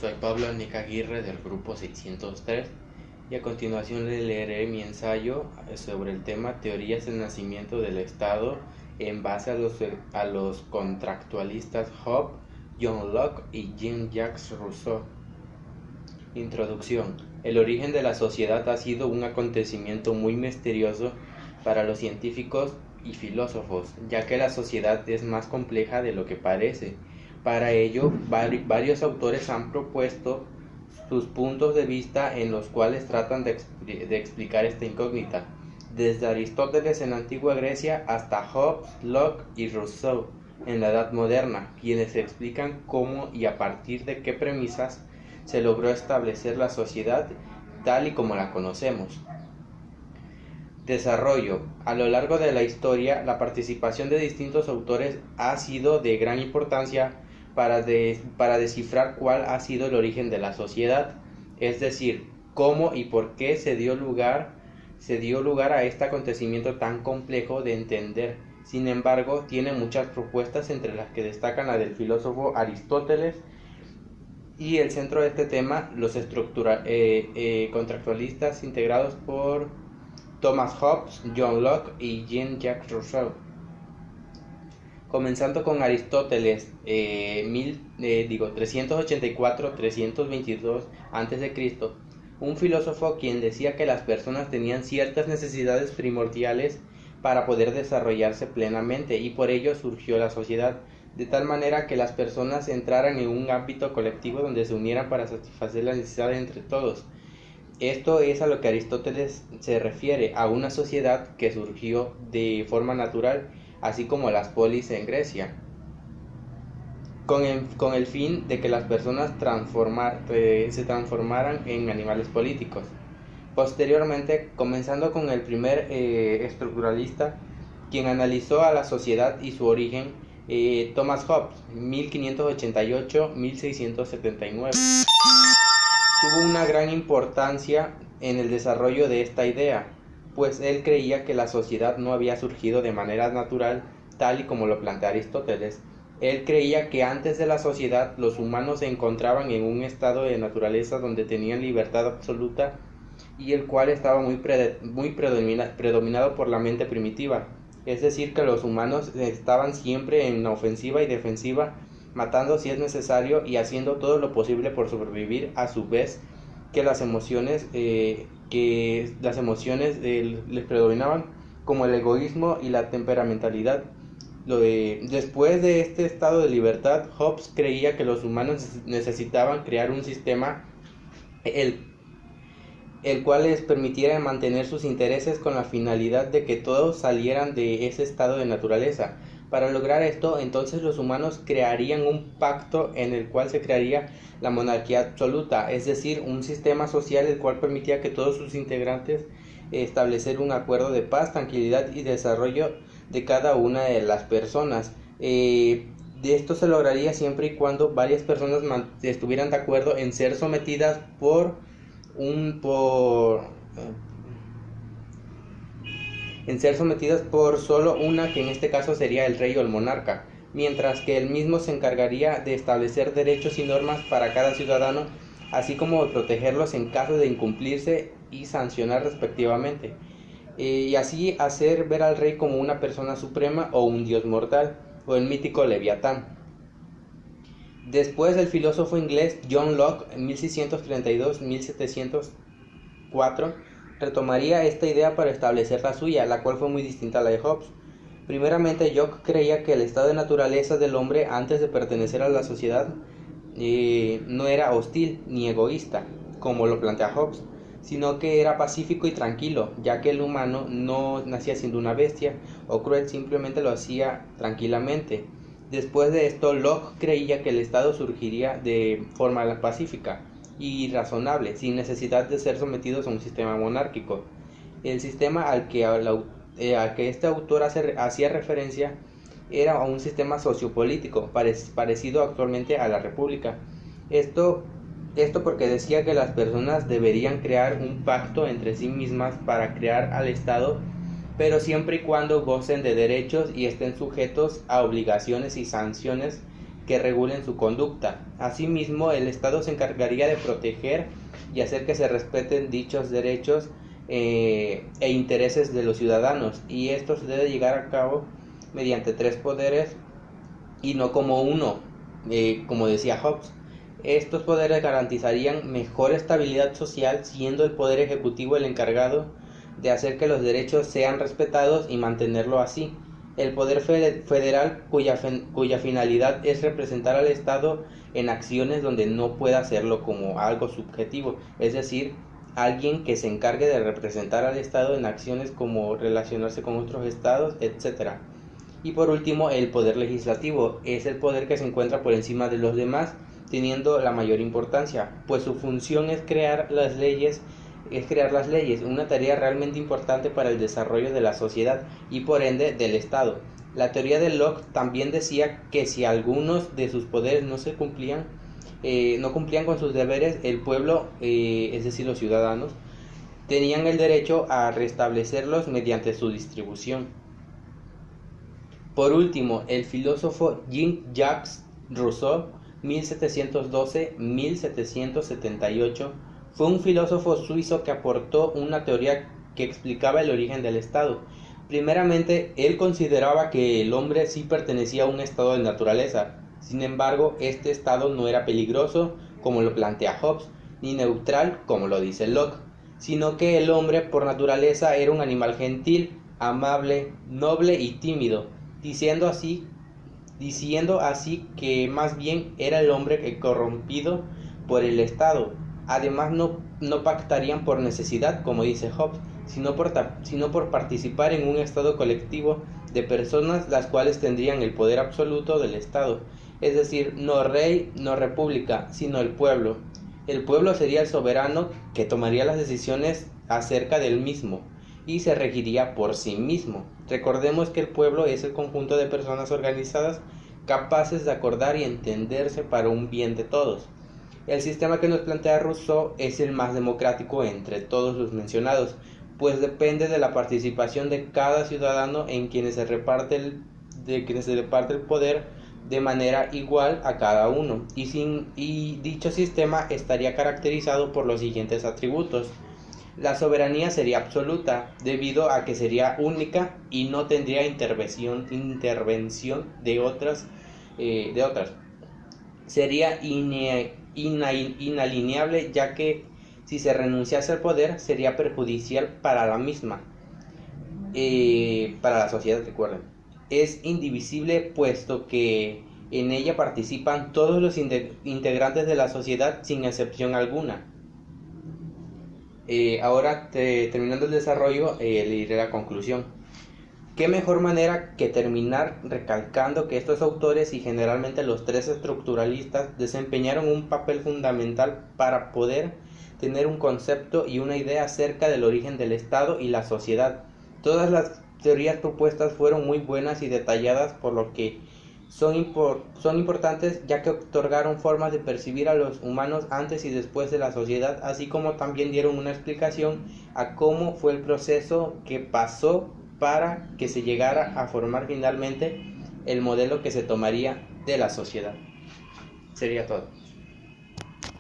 Soy Pablo Nica Aguirre del grupo 603 y a continuación le leeré mi ensayo sobre el tema Teorías del nacimiento del Estado en base a los contractualistas Hobbes, John Locke y Jean-Jacques Rousseau. Introducción. El origen de la sociedad ha sido un acontecimiento muy misterioso para los científicos y filósofos, ya que la sociedad es más compleja de lo que parece. Para ello, varios autores han propuesto sus puntos de vista en los cuales tratan de explicar esta incógnita, desde Aristóteles en la antigua Grecia hasta Hobbes, Locke y Rousseau en la Edad Moderna, quienes explican cómo y a partir de qué premisas se logró establecer la sociedad tal y como la conocemos. Desarrollo. A lo largo de la historia, la participación de distintos autores ha sido de gran importancia para descifrar cuál ha sido el origen de la sociedad, es decir, cómo y por qué se dio lugar a este acontecimiento tan complejo de entender. Sin embargo, tiene muchas propuestas, entre las que destacan la del filósofo Aristóteles, y el centro de este tema, los contractualistas integrados por Thomas Hobbes, John Locke y Jean-Jacques Rousseau. Comenzando con Aristóteles, 384-322 a.C., un filósofo quien decía que las personas tenían ciertas necesidades primordiales para poder desarrollarse plenamente, y por ello surgió la sociedad, de tal manera que las personas entraran en un ámbito colectivo donde se unieran para satisfacer las necesidades entre todos. Esto es a lo que Aristóteles se refiere, a una sociedad que surgió de forma natural, así como las polis en Grecia, con el fin de que las personas se transformaran en animales políticos. Posteriormente, comenzando con el primer estructuralista, quien analizó a la sociedad y su origen, Thomas Hobbes, 1588-1679. Tuvo una gran importancia en el desarrollo de esta idea, pues él creía que la sociedad no había surgido de manera natural, tal y como lo plantea Aristóteles. Él creía que antes de la sociedad los humanos se encontraban en un estado de naturaleza donde tenían libertad absoluta y el cual estaba muy predominado por la mente primitiva. Es decir, que los humanos estaban siempre en ofensiva y defensiva, matando si es necesario y haciendo todo lo posible por sobrevivir, a su vez que las emociones les predominaban, como el egoísmo y la temperamentalidad. Después de este estado de libertad, Hobbes creía que los humanos necesitaban crear un sistema el cual les permitiera mantener sus intereses con la finalidad de que todos salieran de ese estado de naturaleza. Para lograr esto, entonces los humanos crearían un pacto en el cual se crearía la monarquía absoluta, es decir, un sistema social el cual permitía que todos sus integrantes establecer un acuerdo de paz, tranquilidad y desarrollo de cada una de las personas. De esto se lograría siempre y cuando varias personas estuvieran de acuerdo en ser sometidas por solo una, que en este caso sería el rey o el monarca, mientras que él mismo se encargaría de establecer derechos y normas para cada ciudadano, así como de protegerlos en caso de incumplirse y sancionar respectivamente, y así hacer ver al rey como una persona suprema o un dios mortal, o el mítico Leviatán. Después, el filósofo inglés John Locke, en 1632-1704, retomaría esta idea para establecer la suya, la cual fue muy distinta a la de Hobbes. Primeramente, Locke creía que el estado de naturaleza del hombre antes de pertenecer a la sociedad no era hostil ni egoísta, como lo plantea Hobbes, sino que era pacífico y tranquilo, ya que el humano no nacía siendo una bestia o cruel, simplemente lo hacía tranquilamente. Después de esto, Locke creía que el Estado surgiría de forma pacífica y razonable, sin necesidad de ser sometidos a un sistema monárquico. El sistema al que este autor hacía referencia era un sistema sociopolítico, parecido actualmente a la república. Esto porque decía que las personas deberían crear un pacto entre sí mismas para crear al Estado, pero siempre y cuando gocen de derechos y estén sujetos a obligaciones y sanciones que regulen su conducta. Asimismo, el Estado se encargaría de proteger y hacer que se respeten dichos derechos e intereses de los ciudadanos, y esto se debe llegar a cabo mediante tres poderes y no como uno, como decía Hobbes. Estos poderes garantizarían mejor estabilidad social, siendo el poder ejecutivo el encargado de hacer que los derechos sean respetados y mantenerlo así. El poder federal, cuya finalidad es representar al Estado en acciones donde no pueda hacerlo como algo subjetivo, es decir, alguien que se encargue de representar al Estado en acciones como relacionarse con otros estados, etc. Y por último, el poder legislativo es el poder que se encuentra por encima de los demás, teniendo la mayor importancia, pues su función es crear las leyes, una tarea realmente importante para el desarrollo de la sociedad y por ende del Estado. La teoría de Locke también decía que si algunos de sus poderes no cumplían con sus deberes, el pueblo, es decir, los ciudadanos, tenían el derecho a restablecerlos mediante su distribución. Por último, el filósofo Jean-Jacques Rousseau, 1712-1778, fue un filósofo suizo que aportó una teoría que explicaba el origen del Estado. Primeramente, él consideraba que el hombre sí pertenecía a un estado de naturaleza. Sin embargo, este estado no era peligroso, como lo plantea Hobbes, ni neutral, como lo dice Locke, sino que el hombre por naturaleza era un animal gentil, amable, noble y tímido, diciendo así que más bien era el hombre corrompido por el Estado. Además, no pactarían por necesidad, como dice Hobbes, sino por participar en un estado colectivo de personas, las cuales tendrían el poder absoluto del Estado, es decir, no rey, no república, sino el pueblo. El pueblo sería el soberano que tomaría las decisiones acerca del mismo y se regiría por sí mismo. Recordemos que el pueblo es el conjunto de personas organizadas capaces de acordar y entenderse para un bien de todos. El sistema que nos plantea Rousseau es el más democrático entre todos los mencionados, pues depende de la participación de cada ciudadano en quienes se reparte el poder de manera igual a cada uno, y dicho sistema estaría caracterizado por los siguientes atributos. La soberanía sería absoluta, debido a que sería única y no tendría intervención de otras. Sería inalienable, ya que si se renunciase al poder sería perjudicial para la misma, para la sociedad, recuerden. Es indivisible, puesto que en ella participan todos los integrantes de la sociedad sin excepción alguna. Ahora, terminando el desarrollo, le diré la conclusión. ¿Qué mejor manera que terminar recalcando que estos autores y generalmente los tres estructuralistas desempeñaron un papel fundamental para poder tener un concepto y una idea acerca del origen del Estado y la sociedad? Todas las teorías propuestas fueron muy buenas y detalladas, por lo que son importantes, ya que otorgaron formas de percibir a los humanos antes y después de la sociedad, así como también dieron una explicación a cómo fue el proceso que pasó para que se llegara a formar finalmente el modelo que se tomaría de la sociedad. Sería todo.